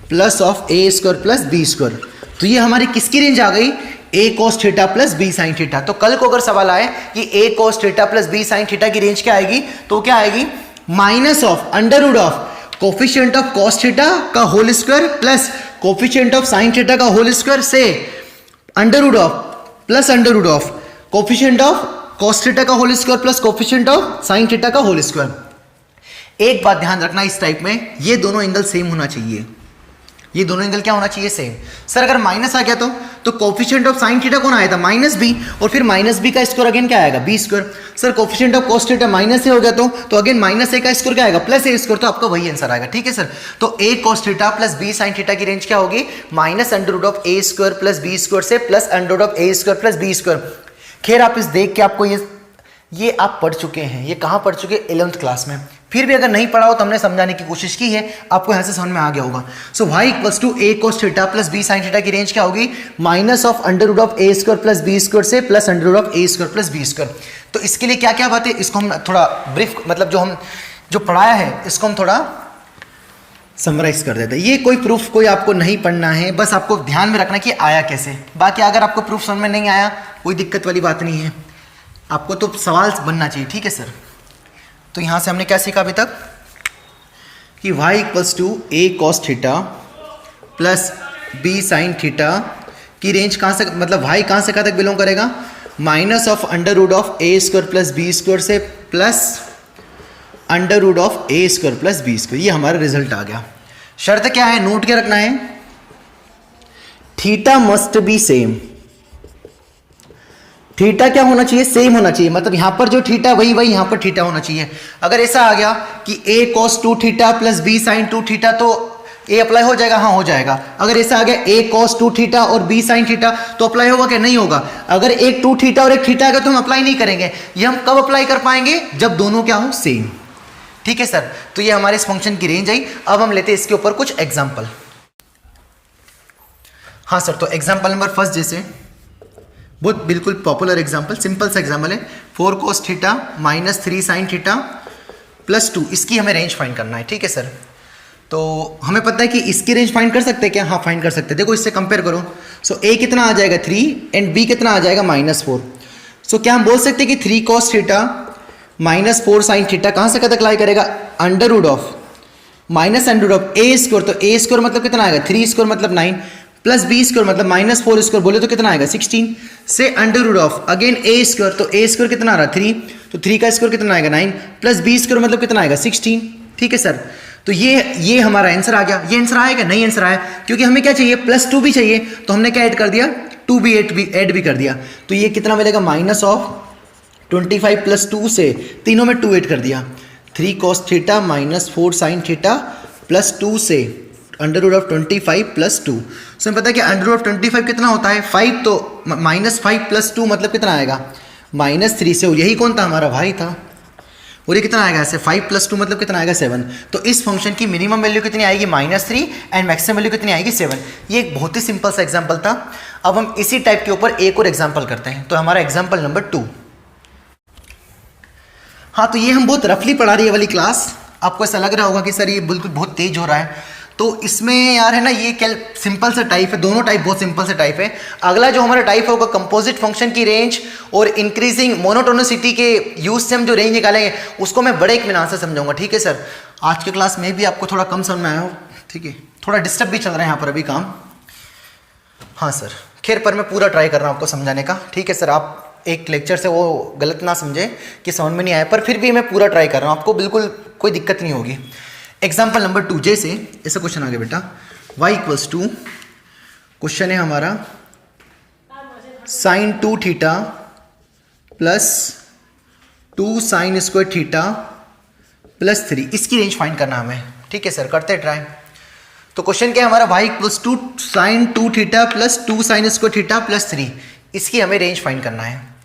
plus of A square plus B square. तो ये हमारी किसकी रेंज आ गई, a cos theta plus b sin theta. तो कल को अगर सवाल आए कि a cos theta plus b sin theta की रेंज क्या आएगी, तो क्या आएगी, minus of under root of coefficient of cos theta का whole square plus coefficient of sin theta का होल स्क्वायर से under root of plus under root of coefficient of cos theta का whole square plus coefficient of sin theta का whole square. एक बात ध्यान रखना, इस टाइप में ये दोनों एंगल सेम होना चाहिए, ये दोनों एंगल क्या होना चाहिए, सेम। सर अगर माइनस आ गया तो कोफिशिएंट ऑफ साइन थीटा कौन आया था, -b, और फिर -b का स्क्वायर अगेन क्या आएगा, b square. Sir coefficient of cos theta minus a हो गया तो अगेन -a का स्क्वायर क्या आएगा, प्लस a स्क्वायर। तो आपका वही आंसर आएगा, ठीक है सर। तो a cos theta plus b sin theta की रेंज क्या होगी, minus under root of a square plus b square से plus under root of a square plus b square. खैर आप इस देख के आपको ये आप पढ़ चुके हैं, ये कहाँ पढ़ चुके, 11th क्लास में। फिर भी अगर नहीं पढ़ा हो तो हमने समझाने की कोशिश की है, आपको यहाँ से समझ में आ गया होगा। So y equals to a cos theta plus b sin theta की रेंज क्या होगी, minus of under root of a square plus b square से plus under root of a square plus b square. तो इसके लिए क्या क्या बात है, इसको हम थोड़ा ब्रीफ, मतलब जो पढ़ाया है इसको हम थोड़ा समराइज कर देते हैं। ये कोई प्रूफ कोई आपको नहीं पढ़ना है, बस आपको ध्यान में रखना कि आया कैसे। बाकी अगर आपको प्रूफ समझ में नहीं आया कोई दिक्कत वाली बात नहीं है, आपको तो सवाल बनना चाहिए, ठीक है सर। तो यहाँ से हमने क्या सीखा अभी तक कि y equals to a cos theta plus b sine theta की रेंज कहाँ से, मतलब y कहाँ से कहाँ तक बिलोंग करेगा, minus of under root of A square plus B square से plus under root of A square plus B square. ये हमारा रिजल्ट आ गया। शर्त क्या है, नोट क्या रखना है, theta must be same. Theta क्या होना चाहिए, सेम होना चाहिए, मतलब यहां पर जो थीटा वही यहां पर थीटा होना चाहिए। अगर ऐसा आ गया कि a cos 2 theta plus b sin 2 theta तो a अप्लाई हो जाएगा, हाँ हो जाएगा। अगर ऐसा आ गया a cos 2 थीटा और b sin थीटा तो अप्लाई होगा क्या, नहीं होगा। अगर एक 2 थीटा और एक थीटा आ गया तो हम अप्लाई नहीं करेंगे। ये हम कब अप्लाई कर पाएंगे, जब दोनों क्या हो, सेम। ठीक है सर, तो ये हमारे इस फंक्शन की रेंज आई। अब हम लेते हैं इसके ऊपर कुछ एग्जाम्पल। हाँ सर, तो एग्जाम्पल नंबर फर्स्ट, जैसे बहुत बिल्कुल पॉपुलर एग्जाम्पल, सिंपल सा एग्जाम्पल है, 4 cos theta minus 3 sin theta plus 2, इसकी हमें रेंज फाइंड करना है। ठीक है सर, तो हमें पता है कि इसकी रेंज फाइंड कर सकते हैं क्या, हाँ फाइंड कर सकते हैं। देखो इससे कंपेयर करो, सो a कितना आ जाएगा 3 एंड b कितना आ जाएगा -4। सो क्या हम बोल सकते हैं कि 3 cos theta minus 4 sin theta कहाँ से कहाँ तक लाई करेगा, under root of minus under root of A square, तो a स्क्वायर मतलब कितना आएगा 3 स्क्वायर मतलब 9 प्लस बी स्क्वायर मतलब -4 स्क्वायर बोले तो कितना आएगा 16 से under root of again A square, तो ए स्क्वायर कितना आ रहा है 3, तो 3 का स्क्वायर कितना आएगा 9 प्लस बी स्क्वायर मतलब कितना आएगा 16। ठीक है सर, तो ये हमारा आंसर आ गया। ये आंसर आएगा, नहीं आंसर आया, क्योंकि हमें क्या चाहिए, +2 भी चाहिए, तो हमने क्या ऐड कर दिया, 2 भी ऐड भी कर दिया। तो ये कितना मिलेगा, -25 प्लस 2 से तीनों में 2 ऐड कर दिया, 3 cos theta minus 4 sin theta plus 2 से अंडर रूट ऑफ 25 प्लस 2। सो हमें पता है कि अंडर रूट ऑफ 25 कितना होता है 5, तो -5 प्लस 2 मतलब कितना आएगा -3 से, यही कौन था, हमारा भाई था। और ये कितना आएगा ऐसे 5 प्लस 2 मतलब कितना आएगा 7। तो इस फंक्शन की मिनिमम वैल्यू कितनी आएगी -3 एंड मैक्सिमम वैल्यू कितनी आएगी 7। ये एक बहुत ही सिंपल सा एग्जाम्पल था। अब हम इसी टाइप के ऊपर एक और एग्जाम्पल करते हैं, तो हमारा एग्जाम्पल नंबर 2। हाँ, तो ये हम बहुत रफली पढ़ा रही है वाली क्लास, आपको ऐसा लग रहा होगा कि सर ये बिल्कुल बहुत तेज हो रहा है, तो इसमें यार है ना, ये सिंपल सा टाइप है, दोनों टाइप बहुत सिंपल सा टाइप है। अगला जो हमारा टाइप होगा कंपोजिट फंक्शन की रेंज और इंक्रीजिंग मोनोटोनिसिटी के यूज से हम जो रेंज निकालेंगे उसको मैं बड़े इत्मीनान से समझाऊंगा। ठीक है सर, आज के क्लास में भी आपको थोड़ा कम समझ में आया हो, ठीक है, थोड़ा डिस्टर्ब भी चल रहा है यहाँ पर अभी काम। हाँ सर, खैर पर मैं पूरा ट्राई कर रहा हूँ आपको समझाने का। ठीक है सर, आप एक लेक्चर से वो गलत ना समझे कि समझ में नहीं आया, पर फिर भी मैं पूरा ट्राई कर रहा हूँ, आपको बिल्कुल कोई दिक्कत नहीं होगी। एग्जाम्पल नंबर 2, जैसे ऐसा क्वेश्चन आ गया बेटा, y इक्वल्स टू, क्वेश्चन है हमारा sin 2 theta plus 2 sin square theta plus 3, इसकी रेंज फाइंड करना हमें। ठीक है सर, करते हैं ट्राई। तो क्वेश्चन क्या है हमारा, y equals to sin 2 theta plus 2 sin square theta plus 3, इसकी हमें रेंज फाइंड करना है।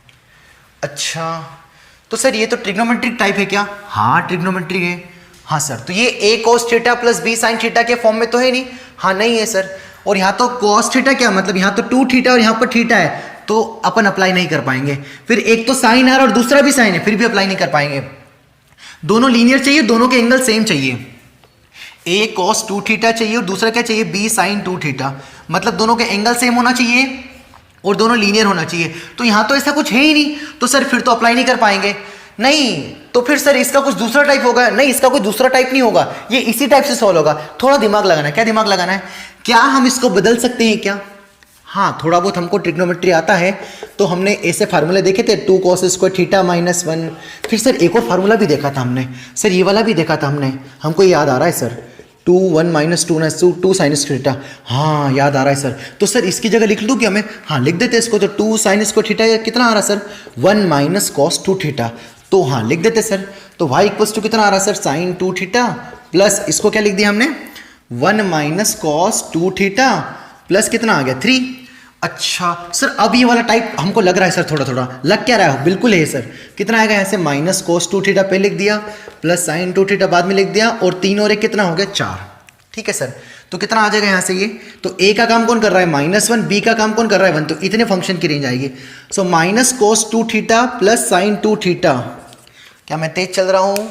अच्छा, तो सर ये तो ट्रिग्नोमेट्रिक टाइप है क्या, हाँ ट्रिग्नोमेट्रिक है। हाँ सर, तो ये a cos theta plus b sin theta के फॉर्म में तो है नहीं, हाँ नहीं है सर। और यहाँ तो cos थीटा क्या मतलब, यहाँ तो 2 थीटा और यहाँ पर थीटा है, तो अपन अप्लाई नहीं कर पाएंगे। फिर एक तो साइन है और दूसरा भी साइन है, फिर भी अप्लाई नहीं कर पाएंगे। दोनों लीनियर चाहिए, दोनों के एंगल सेम चाहिए, a cos 2 थीटा चाहिए और दूसरा क्या चाहिए, b sin 2 थीटा, मतलब दोनों के एंगल सेम होना चाहिए और दोनों लीनियर होना चाहिए। तो यहाँ तो ऐसा कुछ है ही नहीं, तो सर फिर तो अप्लाई नहीं कर पाएंगे। नहीं, तो फिर सर इसका कुछ दूसरा टाइप होगा, नहीं इसका कोई दूसरा टाइप नहीं होगा, ये इसी टाइप से सॉल्व होगा। थोड़ा दिमाग लगाना है, क्या दिमाग लगाना है, क्या हम इसको बदल सकते हैं क्या, हाँ थोड़ा बहुत हमको ट्रिग्नोमेट्री आता है, तो हमने ऐसे फार्मूले देखे थे, 2 cos स्क्वायर थीटा -1। फिर सर एक और फार्मूला भी देखा था हमने, सर ये वाला भी देखा था हमने, हमको याद आ रहा है सर, 2 1 -2 sin स्क्वायर थीटा, हाँ याद आ रहा है सर। तो सर इसकी जगह लिख लूँ क्या मैं, हाँ लिख देते इसको। तो 2 sin स्क्वायर थीटा कितना आ रहा है सर, 1 - cos 2 थीटा, तो हाँ लिख देते सर। तो y इक्वल्स टू कितना आ रहा है सर, sin 2 थीटा प्लस इसको क्या लिख दिया हमने, 1 - cos 2 थीटा प्लस कितना आ गया 3। अच्छा सर, अब ये वाला टाइप हमको लग रहा है सर, थोड़ा थोड़ा लग क्या रहा है, बिल्कुल है सर। कितना आएगा यहाँ से, -cos 2 थीटा पहले लिख दिया प्लस sin 2 थीटा बाद में लिख दिया, और 3 और 1 कितना हो गया 4। ठीक है सर, तो कितना आ जाएगा यहाँ से ये, तो a का काम कौन कर रहा है -1, b का काम कौन कर रहा है 1, तो इतने फंक्शन की रेंज आएगी। सो -cos 2 theta plus sin 2 theta, क्या मैं तेज चल रहा हूँ,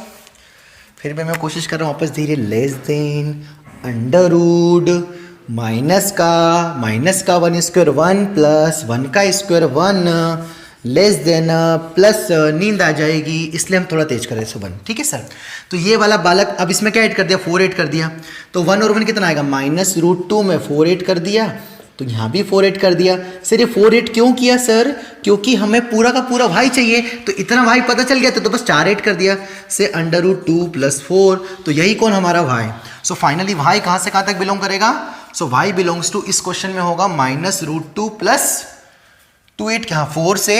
फिर भी मैं कोशिश कर रहा हूँ वापस धीरे, less than under root minus का 1 स्क्वायर 1 प्लस 1 का स्क्वायर 1 लेस देन प्लस नींद आ जाएगी, इसलिए हम थोड़ा तेज कर रहे हैं 1, ठीक है सर। तो ये वाला बालक, अब इसमें क्या ऐड कर दिया, 4 ऐड कर दिया, तो 1 और 1 कितना आएगा, -√2 में 4 ऐड कर दिया, तो यहाँ भी 4 ऐड कर दिया। सर ये 4 ऐड क्यों किया सर, क्योंकि हमें पूरा का पूरा y चाहिए, तो इतना y पता चल गया तो बस 4 ऐड कर दिया, से √2 + 4, तो यही कौन हमारा y। सो फाइनली y कहाँ से कहाँ तक बिलोंग करेगा, सो y बिलोंग्स टू, इस क्वेश्चन में होगा -√2 + 2 क्या 4 से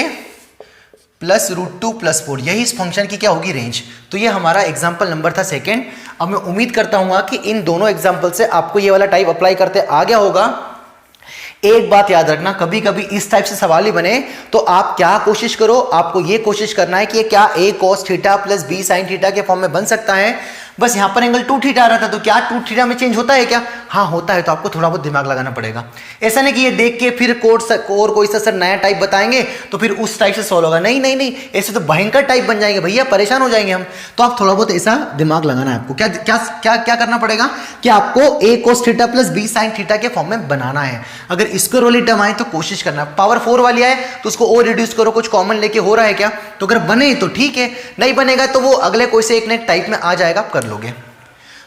+√2 + 4, यही इस फंक्शन की क्या होगी, रेंज। तो ये हमारा एग्जाम्पल नंबर था सेकेंड। अब मैं उम्मीद करता हूँ कि इन दोनों एग्जाम्पल से आपको ये वाला टाइप अप्लाई करते आ गया होगा। एक बात याद रखना, कभी कभी इस टाइप से सवाल ही बने तो आप क्या कोशिश करो, आपको ये कोशिश करना है कि ये क्या a cos θ + b sin θ के फॉर्म में बन सकता है। बस यहाँ पर एंगल 2θ आ रहा था, तो क्या 2θ में चेंज होता है क्या, हाँ होता है, तो आपको थोड़ा बहुत दिमाग लगाना पड़ेगा। ऐसा नहीं कि ये देख के फिर और कोई सा सर नया टाइप बताएंगे तो फिर उस टाइप से सॉल्व होगा, नहीं नहीं नहीं, ऐसे तो भयंकर टाइप बन जाएंगे भैया, परेशान हो जाएंगे हम। तो आप थोड़ा बहुत ऐसा दिमाग लगाना है आपको। क्या क्या क्या क्या करना पड़ेगा कि आपको a cos θ + b sin θ के फॉर्म में बनाना है। अगर स्क्वायर वाली टर्म आए तो कोशिश करना, पावर 4 वाली आए तो उसको और रिड्यूस करो, कुछ कॉमन लेके हो रहा है क्या, तो अगर बने तो ठीक है, नहीं बनेगा तो वो अगले कोई से एक ना एक टाइप में आ जाएगा, आप कर लोगे।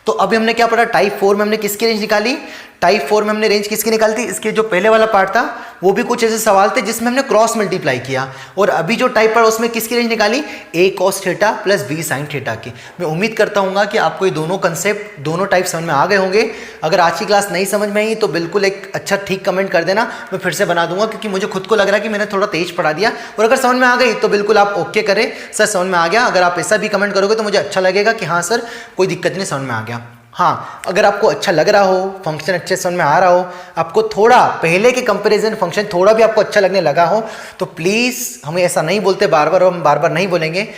तो अभी हमने क्या पढ़ा, टाइप 4 में हमने किसकी रेंज निकाली, टाइप 4 में हमने रेंज किसकी निकाली थी, इसके जो पहले वाला पार्ट था वो भी कुछ ऐसे सवाल थे जिसमें हमने क्रॉस मल्टीप्लाई किया, और अभी जो टाइप पढ़ा उसमें किसकी रेंज निकाली, a cos θ + b sin θ की। मैं उम्मीद करता हूँ कि आपको ये दोनों कंसेप्ट, दोनों टाइप समझ में आ गए होंगे। अगर आज की क्लास नहीं समझ में आई तो बिल्कुल एक अच्छा ठीक कमेंट कर देना, मैं फिर से बना दूंगा, क्योंकि मुझे खुद को लग रहा है कि मैंने थोड़ा तेज पढ़ा दिया। और अगर समझ में आ गई तो बिल्कुल आप ओके करें, सर समझ में आ गया। अगर आप ऐसा भी कमेंट करोगे तो मुझे अच्छा लगेगा कि हाँ सर कोई दिक्कत नहीं, समझ में आ गया। हाँ, अगर आपको अच्छा लग रहा हो, फंक्शन अच्छे समझ में आ रहा हो, आपको थोड़ा पहले के कंपैरिजन फंक्शन थोड़ा भी आपको अच्छा लगने लगा हो, तो प्लीज़, हमें ऐसा नहीं बोलते बार बार, हम बार बार नहीं बोलेंगे,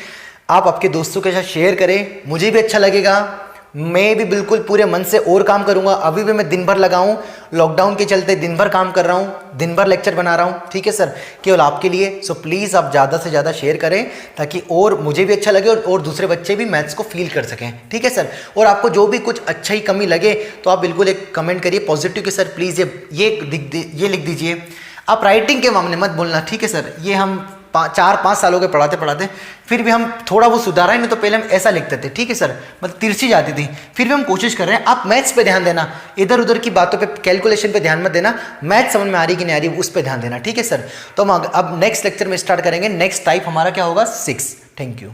आप आपके दोस्तों के साथ शेयर करें, मुझे भी अच्छा लगेगा, मैं भी बिल्कुल पूरे मन से और काम करूंगा। अभी भी मैं दिन भर लगाऊं, लॉकडाउन के चलते दिन भर काम कर रहा हूं, दिन भर लेक्चर बना रहा हूं, ठीक है सर, केवल आपके लिए। सो प्लीज़ आप ज़्यादा से ज़्यादा शेयर करें ताकि और मुझे भी अच्छा लगे और दूसरे बच्चे भी मैथ्स को फील कर सकें, ठीक है सर। और आपको जो भी कुछ अच्छा ही कमी लगे तो आप बिल्कुल एक कमेंट करिए पॉजिटिव कि सर प्लीज़ ये लिख दीजिए। आप राइटिंग के मामले मत बोलना, ठीक है सर। ये हम 4-5 सालों के पढ़ाते फिर भी हम थोड़ा वो सुधारा ही नहीं, तो पहले हम ऐसा लिखते थे, ठीक है सर, मतलब तिरछी जाती थी, फिर भी हम कोशिश कर रहे हैं। आप मैथ्स पे ध्यान देना, इधर उधर की बातों पे, कैलकुलेशन पे ध्यान मत देना, मैथ समझ में आ रही कि नहीं आ रही उस पर ध्यान देना, ठीक है सर। तो हम अब नेक्स्ट लेक्चर में स्टार्ट करेंगे। नेक्स्ट टाइप हमारा क्या होगा, 6। Thank you.